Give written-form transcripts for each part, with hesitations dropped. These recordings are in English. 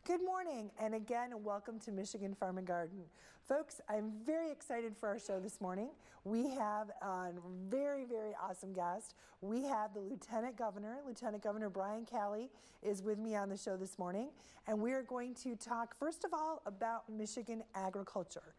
Good morning, and again, welcome to Michigan Farm and Garden. Folks, I'm very excited for our show this morning. We have a very, very awesome guest. We have the Lieutenant Governor Brian Calley is with me on the show this morning, and we are going to talk, first of all, about Michigan agriculture.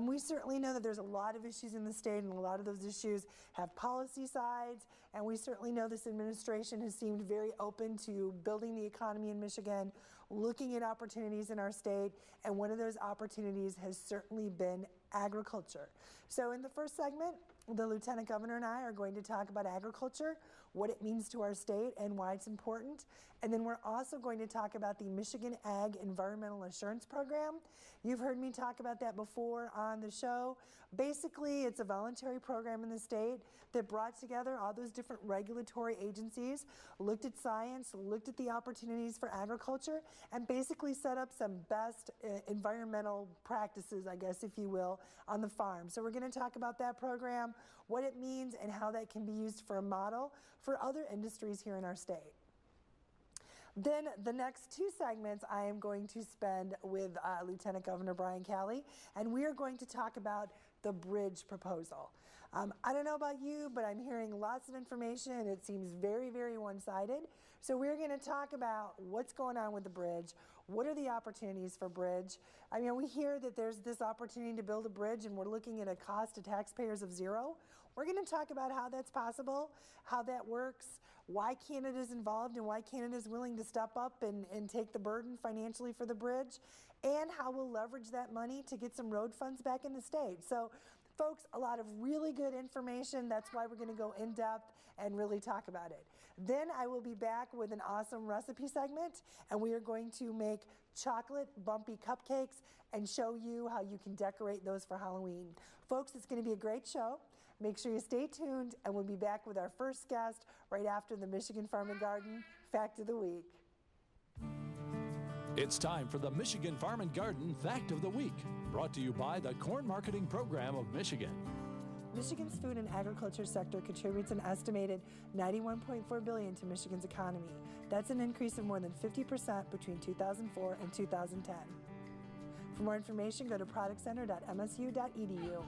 We certainly know that there's a lot of issues in the state, and a lot of those issues have policy sides, and we certainly know this administration has seemed very open to building the economy in Michigan, looking at opportunities in our state, and one of those opportunities has certainly been agriculture. So in the first segment, the Lieutenant Governor and I are going to talk about agriculture, what it means to our state and why it's important. And then we're also going to talk about the Michigan Ag Environmental Assurance Program. You've heard me talk about that before on the show. Basically, it's a voluntary program in the state that brought together all those different regulatory agencies, looked at science, looked at the opportunities for agriculture, and basically set up some best environmental practices, I guess, if you will, on the farm. So we're going to talk about that program, what it means, and how that can be used for a model for other industries here in our state. Then the next two segments I am going to spend with Lieutenant Governor Brian Calley, and we are going to talk about the bridge proposal. I don't know about you, but I'm hearing lots of information, and it seems very, very one-sided. So we're going to talk about what's going on with the bridge, what are the opportunities for bridge. I mean, we hear that there's this opportunity to build a bridge, and we're looking at a cost to taxpayers of zero. We're going to talk about how that's possible, how that works, why Canada's involved, and why Canada's willing to step up and take the burden financially for the bridge, and how we'll leverage that money to get some road funds back in the state. So, folks, a lot of really good information. That's why we're going to go in depth and really talk about it. Then I will be back with an awesome recipe segment, and we are going to make chocolate bumpy cupcakes and show you how you can decorate those for Halloween. Folks, it's going to be a great show. Make sure you stay tuned, and we'll be back with our first guest right after the Michigan Farm and Garden Fact of the Week. It's time for the Michigan Farm and Garden Fact of the Week, brought to you by the Corn Marketing Program of Michigan. Michigan's food and agriculture sector contributes an estimated $91.4 billion to Michigan's economy. That's an increase of more than 50% between 2004 and 2010. For more information, go to productcenter.msu.edu.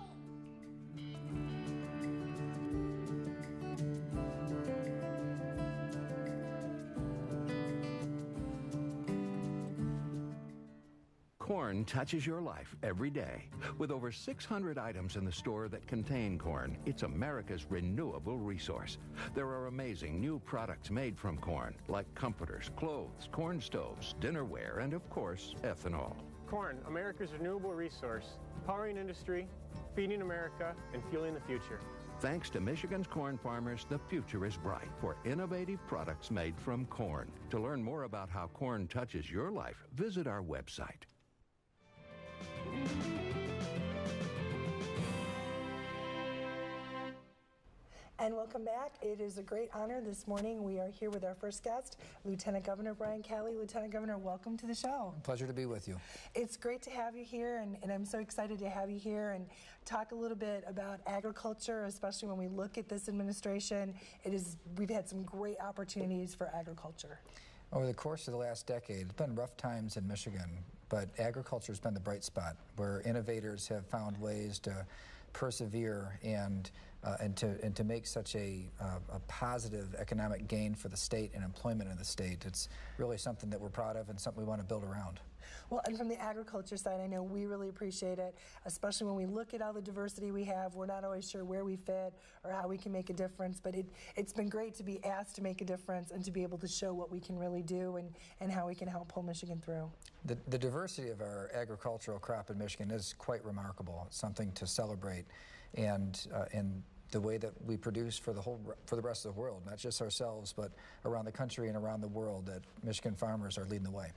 Corn touches your life every day. With over 600 items in the store that contain corn, it's America's renewable resource. There are amazing new products made from corn, like comforters, clothes, corn stoves, dinnerware, and of course, ethanol. Corn, America's renewable resource, powering industry, feeding America, and fueling the future. Thanks to Michigan's corn farmers, the future is bright for innovative products made from corn. To learn more about how corn touches your life, visit our website. And welcome back. It is a great honor this morning. We are here with our first guest, Lieutenant Governor Brian Calley. Lieutenant Governor, welcome to the show. Pleasure to be with you. It's great to have you here, and I'm so excited to have you here and talk a little bit about agriculture, especially when we look at this administration. We've had some great opportunities for agriculture. Over the course of the last decade, it's been rough times in Michigan, but agriculture has been the bright spot where innovators have found ways to persevere and to make such a positive economic gain for the state and employment in the state. It's really something that we're proud of and something we want to build around. Well, and from the agriculture side, I know we really appreciate it, especially when we look at all the diversity we have. We're not always sure where we fit or how we can make a difference, but it's been great to be asked to make a difference and to be able to show what we can really do and how we can help pull Michigan through. The diversity of our agricultural crop in Michigan is quite remarkable. It's something to celebrate, and the way that we produce for the rest of the world, not just ourselves, but around the country and around the world, that Michigan farmers are leading the way.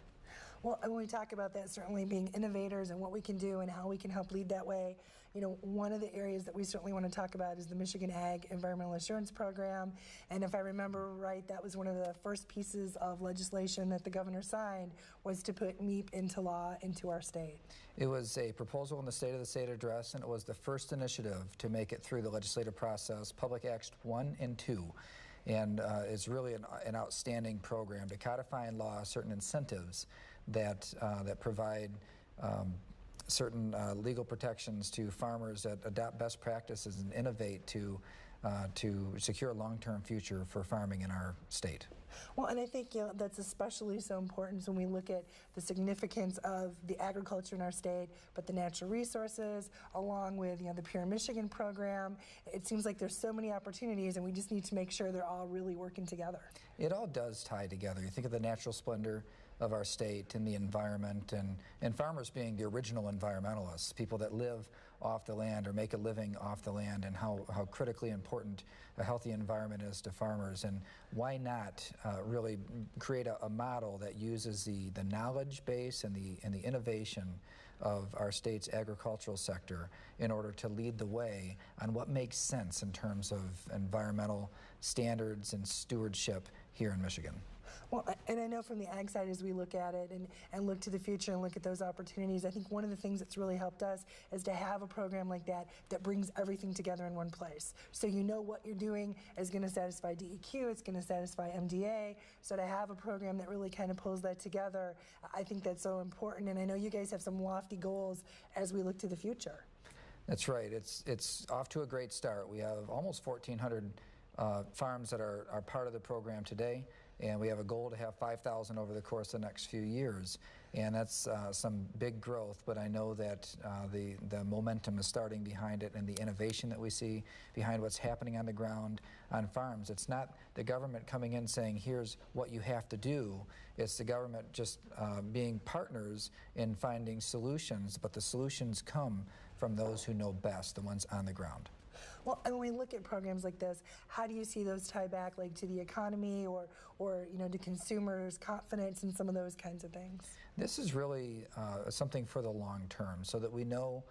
Well, and when we talk about that, certainly being innovators and what we can do and how we can help lead that way, you know, one of the areas that we certainly want to talk about is the Michigan Ag Environmental Assurance Program. And if I remember right, that was one of the first pieces of legislation that the governor signed, was to put MiF into law into our state. It was a proposal in the State of the State address, and it was the first initiative to make it through the legislative process, Public Acts 1 and 2. And it's really an outstanding program to codify in law certain incentives that provide certain legal protections to farmers that adopt best practices and innovate to secure a long-term future for farming in our state. Well, and I think that's especially so important when we look at the significance of the agriculture in our state, but the natural resources, along with the Pure Michigan program. It seems like there's so many opportunities, and we just need to make sure they're all really working together. It all does tie together. You think of the natural splendor of our state and the environment, and farmers being the original environmentalists, people that live off the land or make a living off the land, and how critically important a healthy environment is to farmers. And why not really create a model that uses the knowledge base and the innovation of our state's agricultural sector in order to lead the way on what makes sense in terms of environmental standards and stewardship here in Michigan. Well, and I know from the ag side, as we look at it and look to the future and look at those opportunities, I think one of the things that's really helped us is to have a program like that brings everything together in one place. So you know what you're doing is going to satisfy DEQ, it's going to satisfy MDA. So to have a program that really kind of pulls that together, I think that's so important. And I know you guys have some lofty goals as we look to the future. That's right. It's off to a great start. We have almost 1,400 farms that are part of the program today, and we have a goal to have 5,000 over the course of the next few years. And that's some big growth, but I know that the momentum is starting behind it, and the innovation that we see behind what's happening on the ground on farms. It's not the government coming in saying, here's what you have to do. It's the government just being partners in finding solutions, but the solutions come from those who know best, the ones on the ground. Well, and when we look at programs like this, how do you see those tie back, like to the economy or to consumers' confidence and some of those kinds of things? This is really something for the long term, so that we know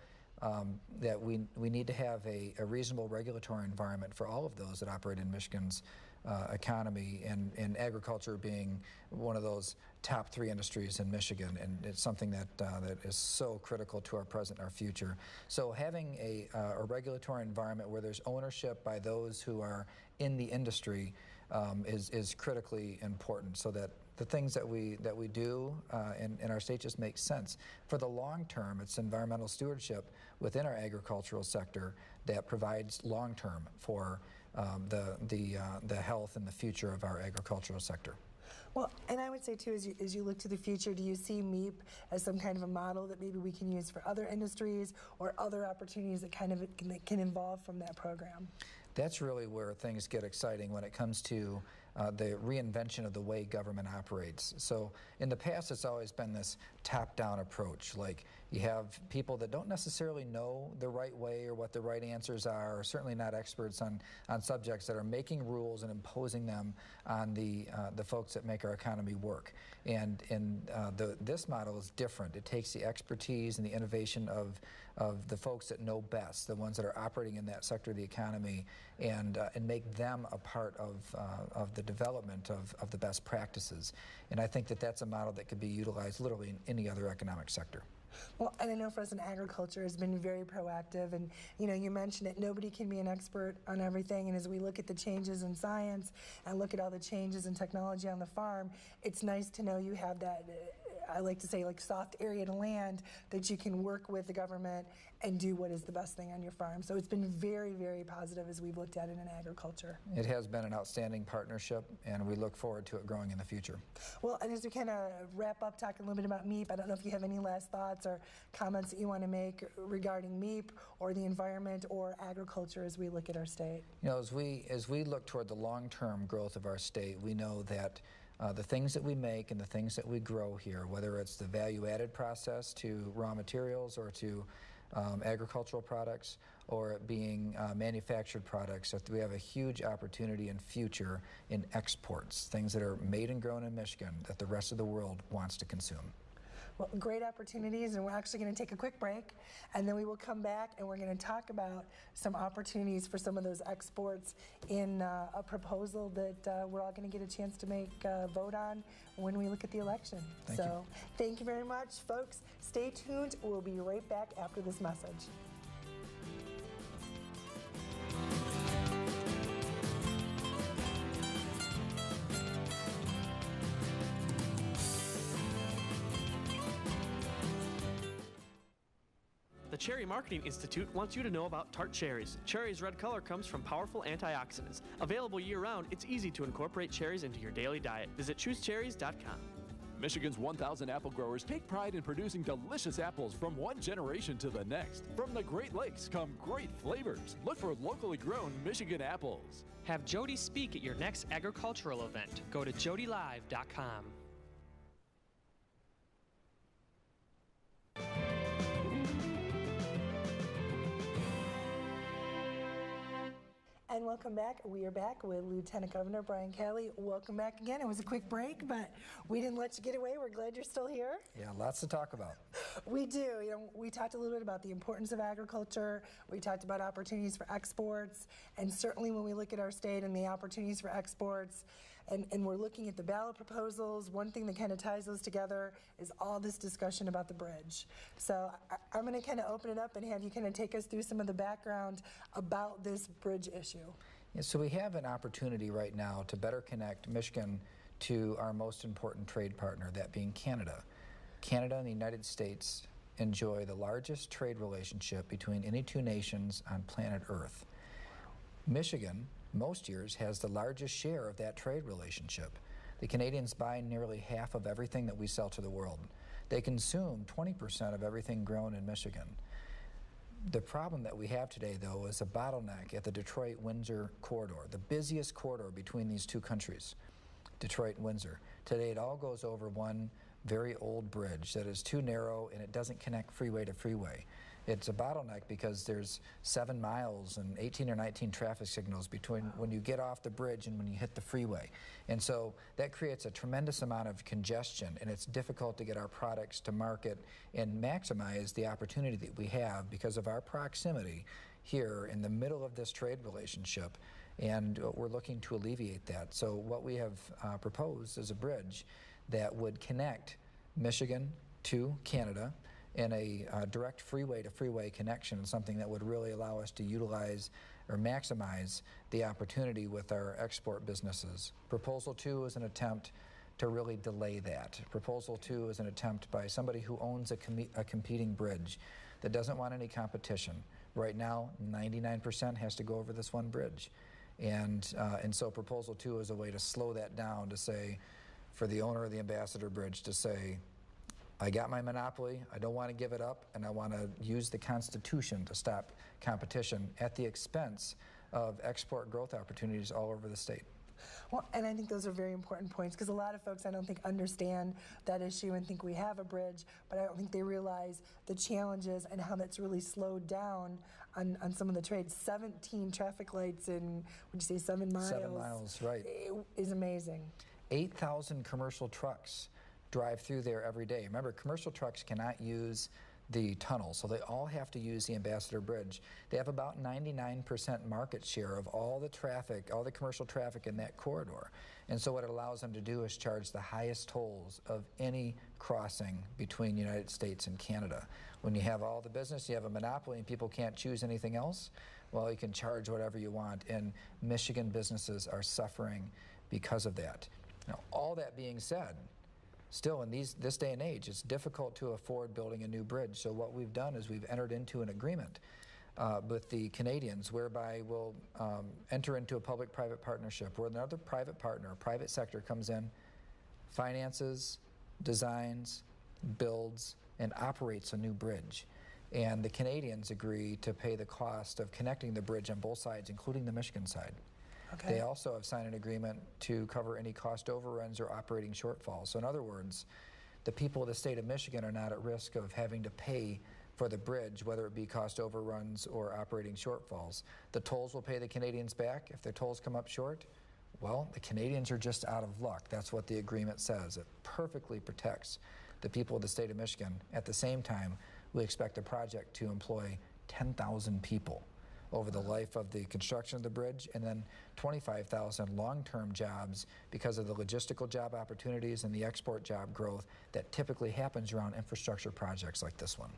that we need to have a reasonable regulatory environment for all of those that operate in Michigan's economy, and agriculture being one of those top 3 industries in Michigan, and it's something that is so critical to our present and our future. So having a regulatory environment where there's ownership by those who are in the industry is critically important, so that the things that we do in our state just make sense. For the long term, it's environmental stewardship within our agricultural sector that provides long term for the health and the future of our agricultural sector. Well, and I would say too, as you look to the future, do you see MiF as some kind of a model that maybe we can use for other industries or other opportunities that can evolve from that program? That's really where things get exciting when it comes to the reinvention of the way government operates. So in the past, it's always been this top-down approach. Like, you have people that don't necessarily know the right way or what the right answers are, or certainly not experts on subjects, that are making rules and imposing them on the folks that make our economy work. And this model is different. It takes the expertise and the innovation of the folks that know best, the ones that are operating in that sector of the economy, and make them a part of the development of the best practices. And I think that that's a model that could be utilized literally in any other economic sector. Well, and I know for us in agriculture has been very proactive, and you mentioned it, nobody can be an expert on everything, and as we look at the changes in science and look at all the changes in technology on the farm, it's nice to know you have that, I like to say, like soft area to land that you can work with the government and do what is the best thing on your farm. So it's been very, very positive as we've looked at it in agriculture. It has been an outstanding partnership, and we look forward to it growing in the future. Well, and as we kind of wrap up talking a little bit about MiF, I don't know if you have any last thoughts or comments that you want to make regarding MiF or the environment or agriculture as we look at our state. As we look toward the long-term growth of our state, we know that the things that we make and the things that we grow here, whether it's the value-added process to raw materials or to agricultural products, or it being manufactured products, that we have a huge opportunity and future in exports, things that are made and grown in Michigan that the rest of the world wants to consume. Well, great opportunities, and we're actually going to take a quick break, and then we will come back and we're going to talk about some opportunities for some of those exports in a proposal that we're all going to get a chance to make vote on when we look at the election. Thank you very much, folks. Stay tuned. We'll be right back after this message. Cherry Marketing Institute wants you to know about tart cherries. Cherry's red color comes from powerful antioxidants. Available year-round, it's easy to incorporate cherries into your daily diet. Visit choosecherries.com. Michigan's 1,000 apple growers take pride in producing delicious apples from one generation to the next. From the Great Lakes come great flavors. Look for locally grown Michigan apples. Have Jody speak at your next agricultural event. Go to jodylive.com. And welcome back. We are back with Lieutenant Governor Brian Calley. Welcome back again. It was a quick break, but we didn't let you get away. We're glad you're still here. Yeah, lots to talk about. We do. You know, we talked a little bit about the importance of agriculture. We talked about opportunities for exports, and certainly when we look at our state and the opportunities for exports, and we're looking at the ballot proposals, one thing that kind of ties those together is all this discussion about the bridge. So I'm going to kind of open it up and have you kind of take us through some of the background about this bridge issue. Yeah, so we have an opportunity right now to better connect Michigan to our most important trade partner, that being Canada. Canada and the United States enjoy the largest trade relationship between any two nations on planet Earth. Michigan, most years, has the largest share of that trade relationship. The Canadians buy nearly half of everything that we sell to the world. They consume 20% of everything grown in Michigan. The problem that we have today, though, is a bottleneck at the Detroit-Windsor corridor, the busiest corridor between these two countries, Detroit and Windsor. Today, it all goes over one very old bridge that is too narrow and it doesn't connect freeway to freeway. It's a bottleneck because there's 7 miles and 18 or 19 traffic signals between when you get off the bridge and when you hit the freeway. And so that creates a tremendous amount of congestion, and it's difficult to get our products to market and maximize the opportunity that we have because of our proximity here in the middle of this trade relationship. And we're looking to alleviate that. So what we have proposed is a bridge that would connect Michigan to Canada in a direct freeway-to-freeway connection, something that would really allow us to utilize or maximize the opportunity with our export businesses. Proposal 2 is an attempt to really delay that. Proposal 2 is an attempt by somebody who owns a competing bridge that doesn't want any competition. Right now, 99% has to go over this one bridge. And so Proposal 2 is a way to slow that down, to say, for the owner of the Ambassador Bridge to say, I got my monopoly, I don't want to give it up, and I want to use the Constitution to stop competition at the expense of export growth opportunities all over the state. Well, and I think those are very important points because a lot of folks, I don't think, understand that issue and think we have a bridge, but I don't think they realize the challenges and how that's really slowed down on some of the trades. 17 traffic lights in, would you say 7 miles? 7 miles, right. It is amazing. 8,000 commercial trucks drive through there every day. Remember, commercial trucks cannot use the tunnel, so they all have to use the Ambassador Bridge. They have about 99% market share of all the traffic, all the commercial traffic in that corridor. And so what it allows them to do is charge the highest tolls of any crossing between the United States and Canada. When you have all the business, you have a monopoly and people can't choose anything else, well, you can charge whatever you want, and Michigan businesses are suffering because of that. Now, all that being said, still, in this day and age, it's difficult to afford building a new bridge. So what we've done is we've entered into an agreement with the Canadians whereby we'll enter into a public-private partnership where another private partner, private sector, comes in, finances, designs, builds, and operates a new bridge. And the Canadians agree to pay the cost of connecting the bridge on both sides, including the Michigan side. Okay. They also have signed an agreement to cover any cost overruns or operating shortfalls. So in other words, the people of the state of Michigan are not at risk of having to pay for the bridge, whether it be cost overruns or operating shortfalls. The tolls will pay the Canadians back. If their tolls come up short, well, the Canadians are just out of luck. That's what the agreement says. It perfectly protects the people of the state of Michigan. At the same time, we expect the project to employ 10,000 people over the life of the construction of the bridge, and then 25,000 long-term jobs because of the logistical job opportunities and the export job growth that typically happens around infrastructure projects like this one.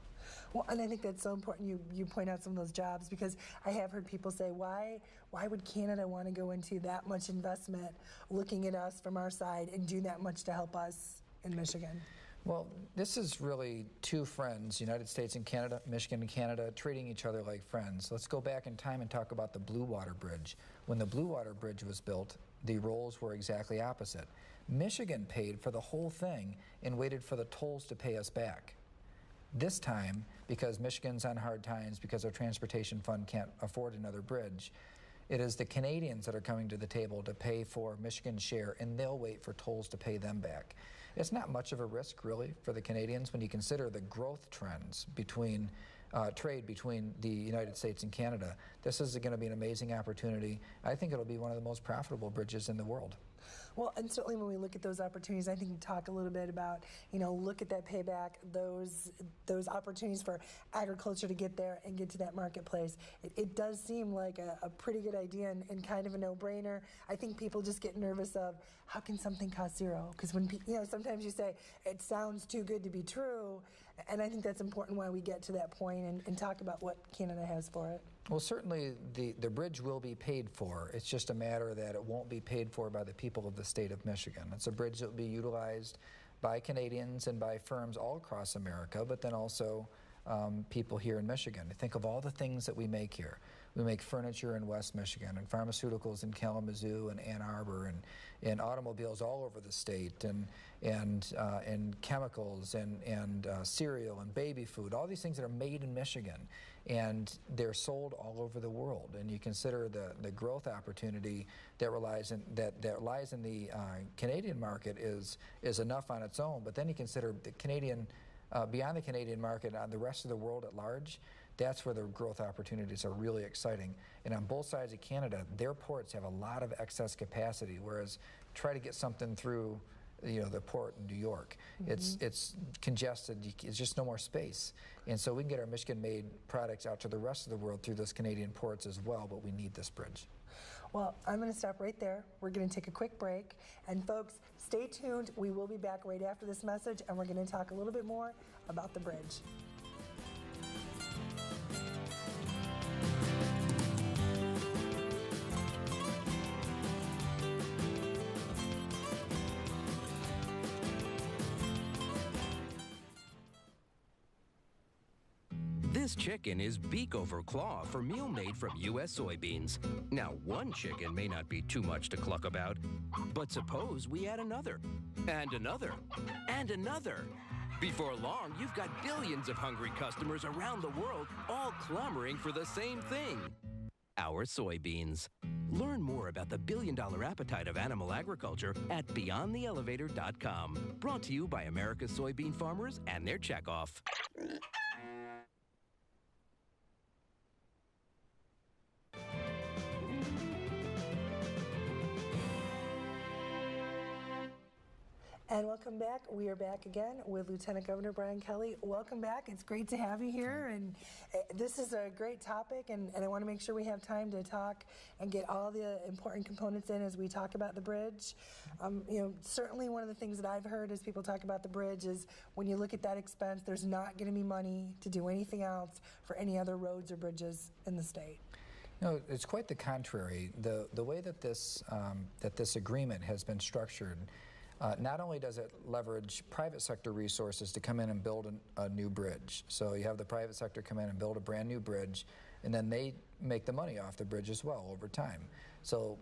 Well, and I think that's so important you point out some of those jobs, because I have heard people say, why would Canada want to go into that much investment looking at us from our side and do that much to help us in Michigan? Well, this is really two friends, United States and Canada, Michigan and Canada, treating each other like friends. Let's go back in time and talk about the Blue Water Bridge. When the Blue Water Bridge was built, the roles were exactly opposite. Michigan paid for the whole thing and waited for the tolls to pay us back. This time, because Michigan's on hard times, because our transportation fund can't afford another bridge, it is the Canadians that are coming to the table to pay for Michigan's share, and they'll wait for tolls to pay them back. It's not much of a risk, really, for the Canadians when you consider the growth trends between trade between the United States and Canada. This is going to be an amazing opportunity. I think it'll be one of the most profitable bridges in the world. Well, and certainly when we look at those opportunities, I think we talk a little bit about, look at that payback, those opportunities for agriculture to get there and get to that marketplace. It does seem like a pretty good idea and kind of a no-brainer. I think people just get nervous of, how can something cost zero? Because when, sometimes you say, it sounds too good to be true, and I think that's important why we get to that point and talk about what Canada has for it. Well, certainly the bridge will be paid for. It's just a matter that it won't be paid for by the people of the state of Michigan. It's a bridge that will be utilized by Canadians and by firms all across America, but then also people here in Michigan. Think of all the things that we make here. We make furniture in West Michigan and pharmaceuticals in Kalamazoo and Ann Arbor and automobiles all over the state and chemicals and cereal and baby food, all these things that are made in Michigan, and they're sold all over the world. And you consider the growth opportunity that lies in the Canadian market is enough on its own, but then you consider the Canadian beyond the Canadian market on the rest of the world at large. That's where the growth opportunities are really exciting. And on both sides of Canada, their ports have a lot of excess capacity, whereas try to get something through the port in New York. Mm-hmm. It's congested, it's just no more space. And so we can get our Michigan-made products out to the rest of the world through those Canadian ports as well, but we need this bridge. Well, I'm going to stop right there. We're going to take a quick break. And folks, stay tuned. We will be back right after this message, and we're going to talk a little bit more about the bridge. This chicken is beak over claw for meal made from U.S. soybeans. Now, one chicken may not be too much to cluck about, but suppose we add another, and another, and another. Before long, you've got billions of hungry customers around the world all clamoring for the same thing, our soybeans. Learn more about the billion-dollar appetite of animal agriculture at BeyondTheElevator.com. Brought to you by America's soybean farmers and their checkoff. And welcome back. We are back again with Lieutenant Governor Brian Calley. Welcome back. It's great to have you here. And this is a great topic, and I want to make sure we have time to talk and get all the important components in as we talk about the bridge. Certainly one of the things that I've heard as people talk about the bridge is when you look at that expense, there's not going to be money to do anything else for any other roads or bridges in the state. No, it's quite the contrary. The way that this agreement has been structured, not only does it leverage private sector resources to come in and build a new bridge. So you have the private sector come in and build a brand new bridge, and then they make the money off the bridge as well over time. So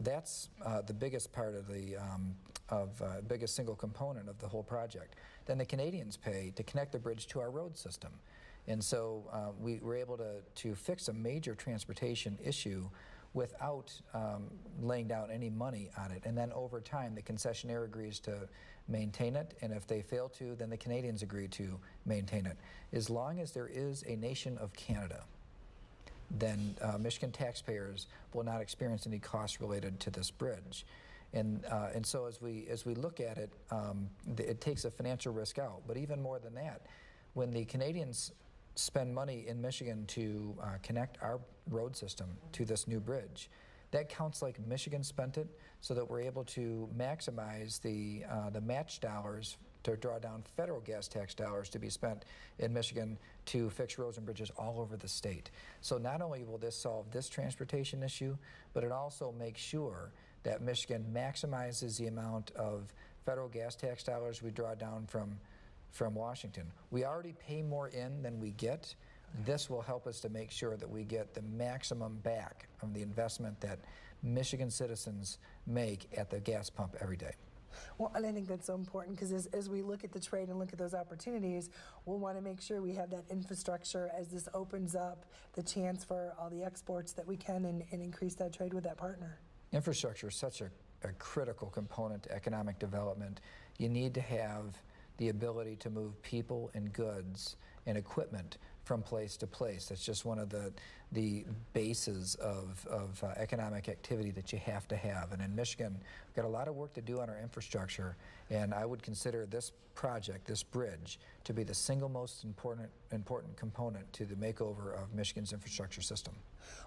that's the biggest part of the biggest single component of the whole project. Then the Canadians pay to connect the bridge to our road system. And so we were able to fix a major transportation issue without laying down any money on it. And then over time, the concessionaire agrees to maintain it, and if they fail to, then the Canadians agree to maintain it. As long as there is a nation of Canada, then Michigan taxpayers will not experience any costs related to this bridge. And so as we look at it, it takes a financial risk out. But even more than that, when the Canadians spend money in Michigan to connect our road system to this new bridge, that counts like Michigan spent it, so that we're able to maximize the match dollars to draw down federal gas tax dollars to be spent in Michigan to fix roads and bridges all over the state. So not only will this solve this transportation issue, but it also makes sure that Michigan maximizes the amount of federal gas tax dollars we draw down from from Washington. We already pay more in than we get. This will help us to make sure that we get the maximum back from the investment that Michigan citizens make at the gas pump every day. Well, and I think that's so important because as we look at the trade and look at those opportunities, we'll want to make sure we have that infrastructure as this opens up the chance for all the exports that we can and increase that trade with that partner. Infrastructure is such a critical component to economic development. You need to have the ability to move people and goods and equipment from place to place. That's just one of the bases of economic activity that you have to have. And in Michigan, we've got a lot of work to do on our infrastructure, and I would consider this project, this bridge, to be the single most important component to the makeover of Michigan's infrastructure system.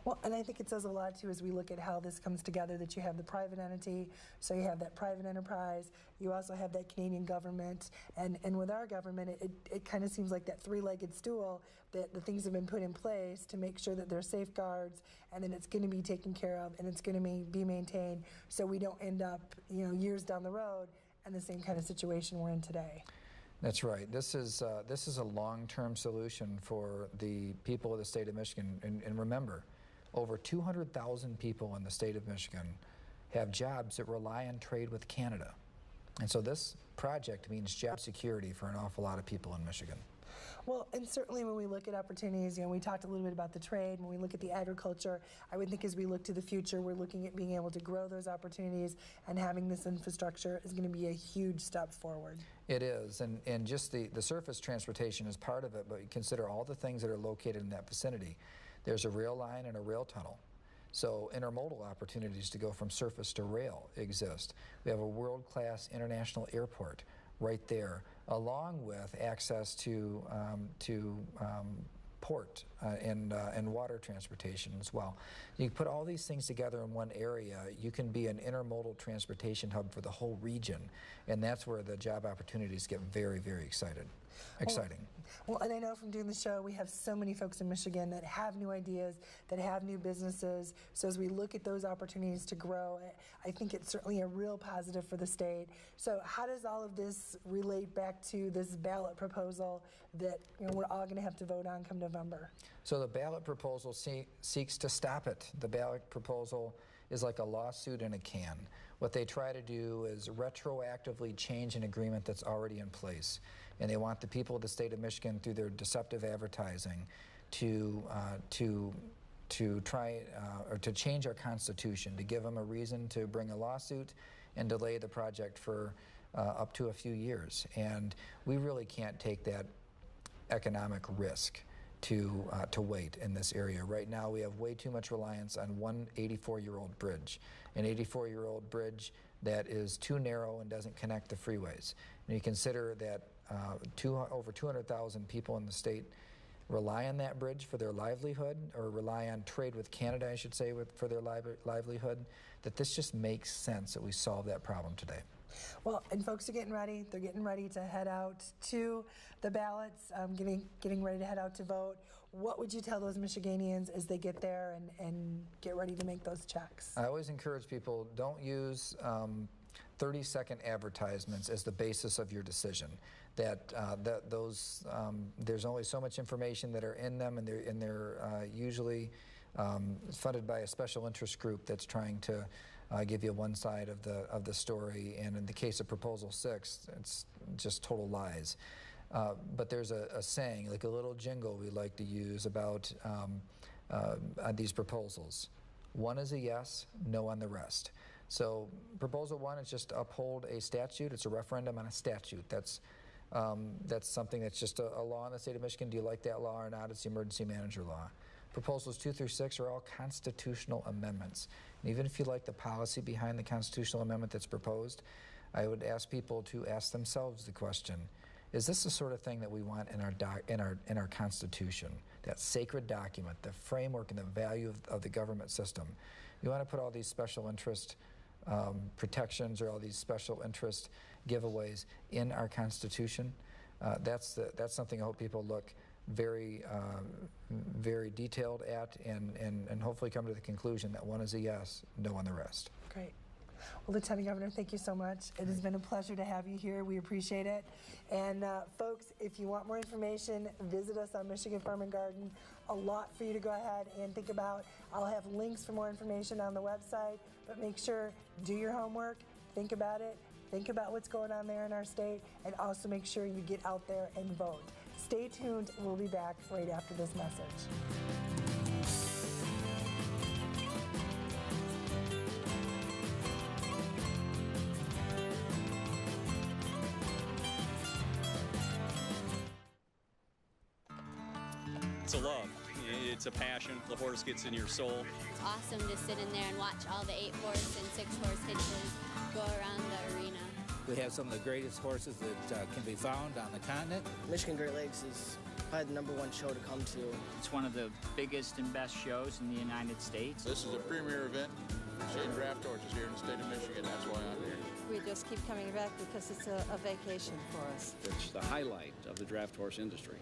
Well, and I think it says a lot, too, as we look at how this comes together, that you have the private entity, so you have that private enterprise, you also have that Canadian government, and with our government, it kind of seems like that three-legged stool, that the things have been put in place to make sure that there are safeguards, and then it's going to be taken care of, and it's going to be maintained, so we don't end up, years down the road in the same kind of situation we're in today. That's right. This is a long-term solution for the people of the state of Michigan. And remember, over 200,000 people in the state of Michigan have jobs that rely on trade with Canada. And so this project means job security for an awful lot of people in Michigan. Well, and certainly when we look at opportunities, we talked a little bit about the trade. When we look at the agriculture, I would think as we look to the future, we're looking at being able to grow those opportunities, and having this infrastructure is going to be a huge step forward. It is, and just the surface transportation is part of it, but you consider all the things that are located in that vicinity. There's a rail line and a rail tunnel. So intermodal opportunities to go from surface to rail exist. We have a world-class international airport right there, along with access to port and water transportation as well. You put all these things together in one area, you can be an intermodal transportation hub for the whole region, and that's where the job opportunities get very, very exciting. Well, and I know from doing the show, we have so many folks in Michigan that have new ideas, that have new businesses. So as we look at those opportunities to grow, I think it's certainly a real positive for the state. So how does all of this relate back to this ballot proposal that we're all going to have to vote on come November? So the ballot proposal seeks to stop it. The ballot proposal is like a lawsuit in a can. What they try to do is retroactively change an agreement that's already in place. And they want the people of the state of Michigan, through their deceptive advertising, to try or to change our Constitution, to give them a reason to bring a lawsuit and delay the project for up to a few years. And we really can't take that economic risk to wait in this area. Right now we have way too much reliance on one 84-year-old bridge, an 84-year-old bridge that is too narrow and doesn't connect the freeways. And you consider that over 200,000 people in the state rely on that bridge for their livelihood, or rely on trade with Canada, I should say, for their livelihood, that this just makes sense that we solve that problem today. Well, and folks are getting ready. They're getting ready to head out to the ballots, getting ready to head out to vote. What would you tell those Michiganians as they get there and get ready to make those checks? I always encourage people, don't use 30-second advertisements as the basis of your decision. There's only so much information that are in them, and they're usually funded by a special interest group that's trying to give you one side of the story. And in the case of Proposal 6, it's just total lies. But there's a saying, like a little jingle we like to use about these proposals. One is a yes, no on the rest. So Proposal 1 is just to uphold a statute. It's a referendum on a statute. That's something that's just a law in the state of Michigan. Do you like that law or not? It's the emergency manager law. Proposals 2 through 6 are all constitutional amendments. And even if you like the policy behind the constitutional amendment that's proposed, I would ask people to ask themselves the question, is this the sort of thing that we want in our Constitution, that sacred document, the framework and the value of the government system? You want to put all these special interest protections or all these special interest giveaways in our Constitution? That's something I hope people look very detailed at and hopefully come to the conclusion that one is a yes, no on the rest. Great. Well, Lieutenant Governor, thank you so much. It has been a pleasure to have you here. We appreciate it. And folks, if you want more information, visit us on Michigan Farm and Garden. A lot for you to go ahead and think about. I'll have links for more information on the website, but make sure, do your homework, think about it, think about what's going on there in our state, and also make sure you get out there and vote. Stay tuned. We'll be back right after this message. It's a love. It's a passion. The horse gets in your soul. It's awesome to sit in there and watch all the 8-horse and 6-horse hitches go around the arena. We have some of the greatest horses that can be found on the continent. Michigan Great Lakes is probably the #1 show to come to. It's one of the biggest and best shows in the United States. This is a premier event for seeing draft horses here in the state of Michigan. That's why I'm here. We just keep coming back because it's a vacation for us. It's the highlight of the draft horse industry.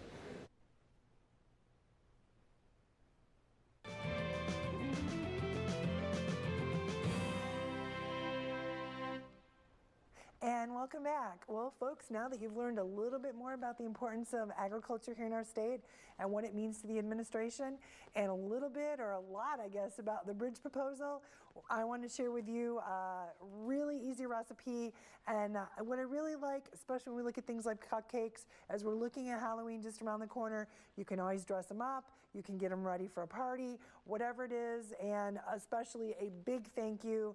And welcome back. Well, folks, now that you've learned a little bit more about the importance of agriculture here in our state and what it means to the administration, and a little bit, or a lot, I guess, about the bridge proposal, I want to share with you a really easy recipe. And what I really like, especially when we look at things like cupcakes, as we're looking at Halloween just around the corner, you can always dress them up, you can get them ready for a party, whatever it is. And especially a big thank you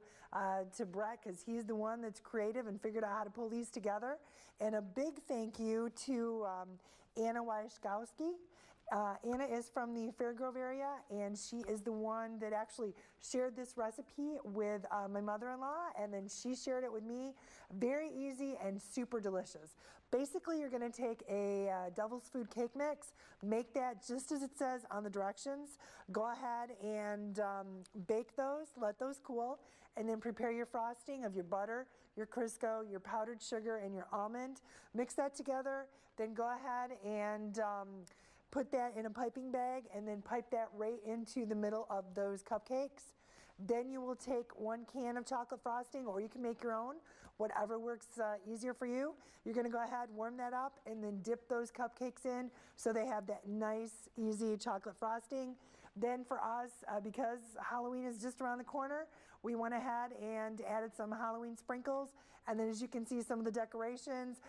to Brett, because he's the one that's creative and figured out how to pull these together. And a big thank you to Anna Wyszkowski. Anna is from the Fairgrove area, and she is the one that actually shared this recipe with my mother-in-law, and then she shared it with me. Very easy and super delicious. Basically, you're going to take a Devil's Food cake mix, make that just as it says on the directions. Go ahead and bake those, let those cool, and then prepare your frosting of your butter, your Crisco, your powdered sugar, and your almond. Mix that together, then go ahead and put that in a piping bag and then pipe that right into the middle of those cupcakes. Then you will take 1 can of chocolate frosting, or you can make your own, whatever works easier for you. You're gonna go ahead, warm that up, and then dip those cupcakes in so they have that nice, easy chocolate frosting. Then for us, because Halloween is just around the corner, we went ahead and added some Halloween sprinkles. And then as you can see, some of the decorations,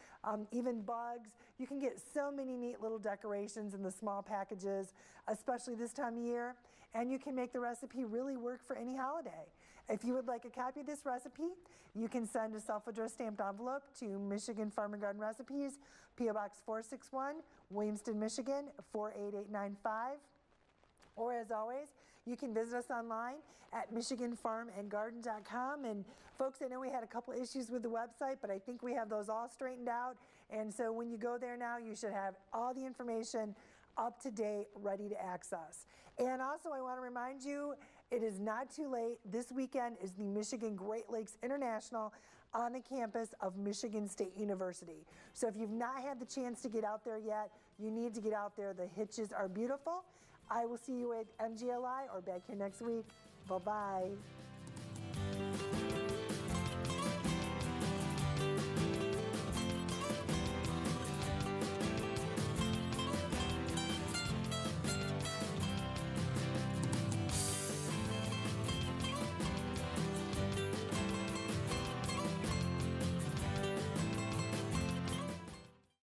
even bugs. You can get so many neat little decorations in the small packages, especially this time of year. And you can make the recipe really work for any holiday. If you would like a copy of this recipe, you can send a self-addressed stamped envelope to Michigan Farm and Garden Recipes, P.O. Box 461, Williamston, Michigan, 48895. Or as always, you can visit us online at MichiganFarmandGarden.com. And folks, I know we had a couple issues with the website, but I think we have those all straightened out. And so when you go there now, you should have all the information up to date, ready to access. And also, I want to remind you, it is not too late. This weekend is the Michigan Great Lakes International on the campus of Michigan State University. So if you've not had the chance to get out there yet, you need to get out there. The hitches are beautiful. I will see you at MGLI or back here next week. Bye-bye.